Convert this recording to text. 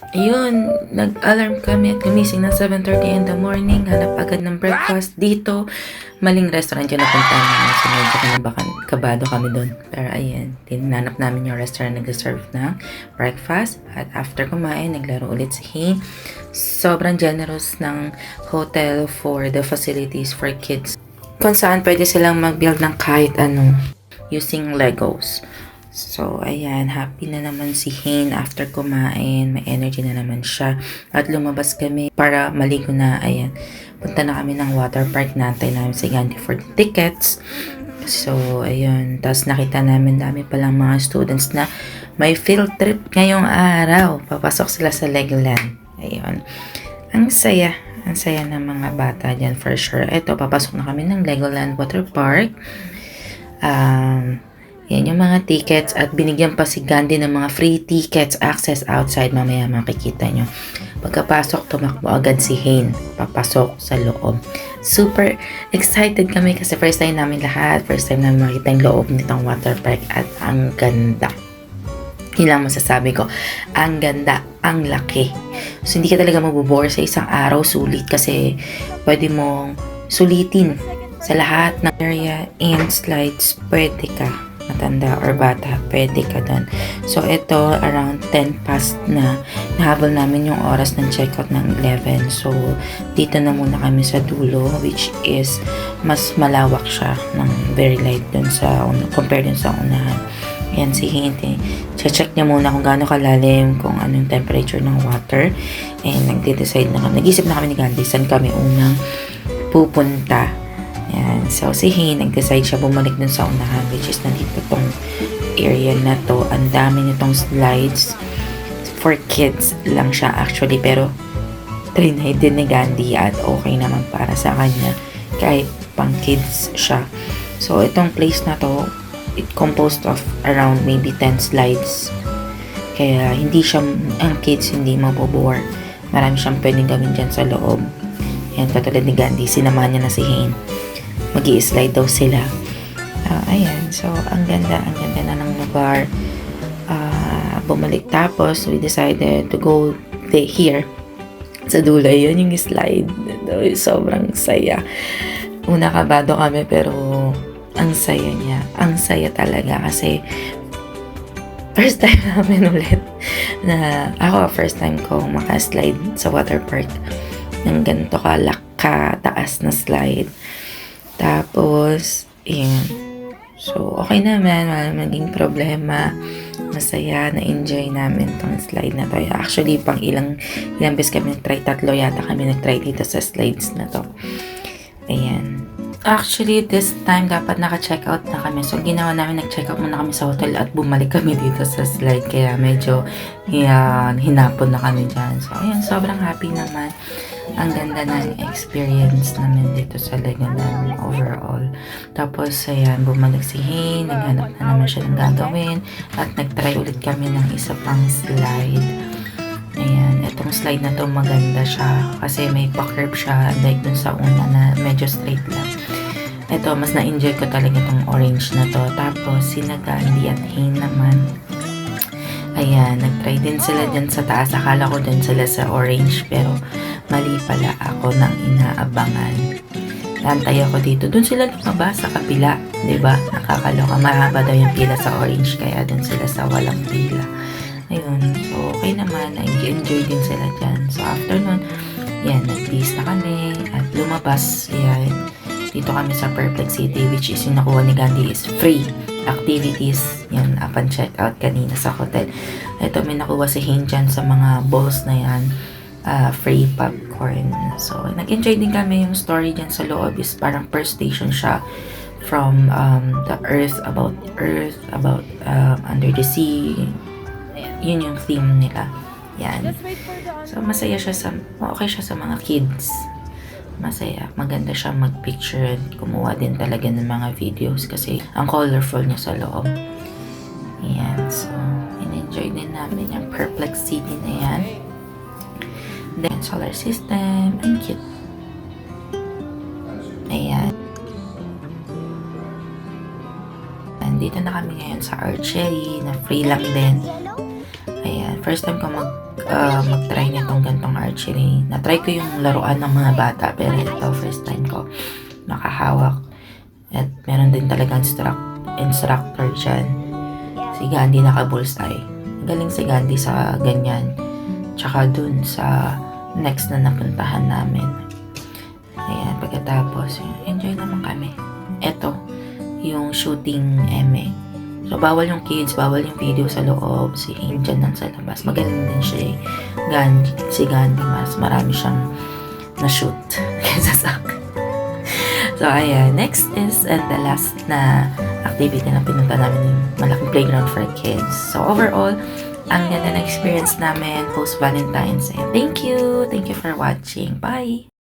Ayun, nag-alarm kami at gumising ng 7:30 in the morning. Hanap agad ng breakfast dito. Maling restaurant yung napuntahan namin. So medyo kabado kami doon. Pero ayan, tinanap namin yung restaurant na nag-serve ng breakfast. At after kumain, naglaro ulit si Hain. Sobrang generous ng hotel for the facilities for kids. Kung saan pwede silang mag-build ng kahit ano using Legos. So, ayan, happy na naman si Hain after kumain. May energy na naman siya. At lumabas kami para maligo na. Ayan, punta na kami ng water park. Nantay namin si Gandhi for the tickets. So, ayun. Tapos nakita namin dami palang mga students na may field trip ngayong araw. Papasok sila sa Legoland. Ayun. Ang saya. Ang saya ng mga bata dyan for sure. Ito, papasok na kami ng Legoland Water Park. Yan yung mga tickets at binigyan pa si Gandhi ng mga free tickets access outside. Mamaya makikita nyo. Pagkapasok, tumakbo agad si Hain. Papasok sa loob. Super excited kami kasi first time namin lahat. First time namin makita yung loob nitong water park at ang ganda. Yun lang masasabi ko. Ang ganda, ang laki. So, hindi ka talaga mabubore sa isang araw. Sulit kasi pwede mong sulitin sa lahat ng area and slides. Pwede ka. Matanda or bata, pwede ka doon. So, ito, around 10 past na, nahabol namin yung oras ng checkout ng 11. So, dito na muna kami sa dulo, which is, mas malawak siya ng very light dun sa, compared dun sa unahan. Yan, si Hinti. Check niya muna kung gaano kalalim, kung anong temperature ng water. And, nag-decide na kami. Nag-isip na kami ni Gandhi, saan kami unang pupunta. Yan. So, si Hain, nag-decide siya bumalik dun sa unahan, which is nandito tong area na to. Ang dami nitong slides. For kids lang siya actually, pero trinay din ni Gandhi at okay naman para sa kanya. Kahit pang kids siya. So, itong place na to, it composed of around maybe 10 slides. Kaya, hindi siya, ang kids hindi mabobore. Marami siyang pwedeng gawin dyan sa loob. Yan, katulad ni Gandhi, sinamahan niya na si Hain. Mag-i-slide daw sila. Ayan. So, ang ganda na ng lugar. Bumalik. Tapos, we decided to go here. Sa dulo, yun yung slide. Sobrang saya. Una kabado kami, pero ang saya niya. Ang saya talaga kasi first time namin ulit na ako, first time ko makaslide sa water park ng ganito kataas na slide. Tapos, yun. So, okay naman. Wala maging problema. Masaya. Na-enjoy namin tong slide na to. Actually, pang ilang beses kami nag-try. 3 yata kami nag-try dito sa slides na to. Ayan. Actually, this time dapat naka-check out na kami. So, ginawa namin, nag-check out muna kami sa hotel at bumalik kami dito sa slide. Kaya medyo hinapon na kami dyan. So, ayan. Sobrang happy naman. Ang ganda ng experience namin dito sa Legoland overall. Tapos, ayan, bumalik si Hain, naghanap na naman siya ng gagawin, at nag-try ulit kami ng isa pang slide. Ayan, itong slide na to maganda siya kasi may pa-curve siya like dun sa una na medyo straight lang. Ito, mas na-enjoy ko talaga itong orange na to. Tapos, sina Gandhi at Hain naman. Ayan, nag-try din sila dyan sa taas. Akala ko dun sila sa orange, pero mali pala ako ng inaabangan. Nantay ako dito. Doon sila lumabas sa kapila. Diba? Nakakaloka. Mahaba daw yung pila sa orange, kaya doon sila sa walang pila. Ayun. So, okay naman. Nag-enjoy din sila dyan. So, after nun, yan, nag-base na kami at lumabas. Yan. Dito kami sa Perplex City, which is yung nakuha ni Gandhi is free activities. Yan, upon check out kanina sa hotel. Ito, may nakuha si Hain dyan sa mga balls na yan. Free popcorn. So, nag-enjoy din kami. Yung story dyan sa loob is parang per station siya from the earth, about under the sea. Yun yung theme nila. Yan. So, masaya siya okay siya sa mga kids. Masaya. Maganda siya mag-picture. Kumuha din talaga ng mga videos kasi ang colorful niya sa loob. Yan. So, in-enjoy din namin yung Perplex City na yan. Then, solar system. Ang cute. Ayan. Andito na kami ngayon sa archery na free lang din. Ayan. First time ko mag-try nitong gantong archery. Na-try ko yung laruan ng mga bata, pero ito first time ko makahawak. At meron din talaga instructor dyan. Si Gandhi naka-bullseye. Galing si Gandhi sa ganyan. Tsaka dun sa next na napuntahan namin. Ayan, pagkatapos, enjoy naman kami. Ito, yung shooting eme. So, bawal yung kids, bawal yung video sa loob. Si Hain dyan lang sa labas. Magaling din siya eh. Si Gandhi, mas marami siyang na-shoot kaysa sa akin. So, ayan. Next is, and the last na activity na pinunta namin yung malaking playground for kids. So, overall, ang ganda na experience namin post-Valentine's. And thank you! Thank you for watching. Bye!